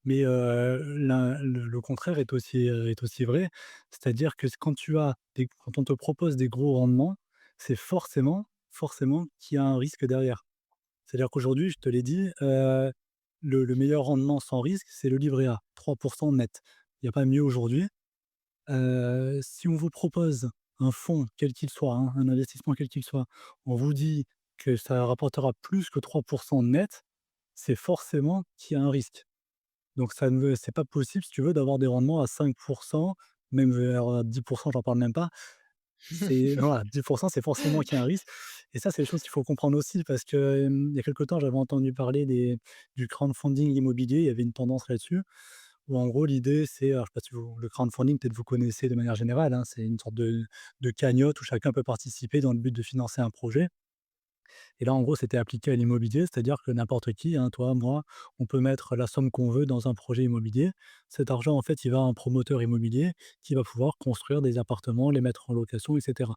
Mais le contraire est aussi vrai. C'est-à-dire que quand quand on te propose des gros rendements, c'est forcément qu'il y a un risque derrière. C'est-à-dire qu'aujourd'hui, je te l'ai dit, le meilleur rendement sans risque, c'est le livret A, 3 net. Il y a pas mieux aujourd'hui. Si on vous propose un fonds, quel qu'il soit, hein, un investissement quel qu'il soit, on vous dit que ça rapportera plus que 3 net, c'est forcément qu'il y a un risque. Donc ça ne veut c'est pas possible, si tu veux, d'avoir des rendements à 5, même, à 10, j'en parle même pas. C'est voilà, 10, c'est forcément qu'il y a un risque et ça, c'est des choses qu'il faut comprendre aussi parce que, il y a quelque temps, j'avais entendu parler du crowdfunding immobilier. Il y avait une tendance là-dessus où en gros l'idée c'est, alors je sais pas si vous le crowdfunding, peut-être vous connaissez de manière générale, hein, c'est une sorte de cagnotte où chacun peut participer dans le but de financer un projet. Et là, en gros, c'était appliqué à l'immobilier, c'est-à-dire que n'importe qui, hein, toi, moi, on peut mettre la somme qu'on veut dans un projet immobilier. Cet argent, en fait, il va à un promoteur immobilier qui va pouvoir construire des appartements, les mettre en location, et cetera.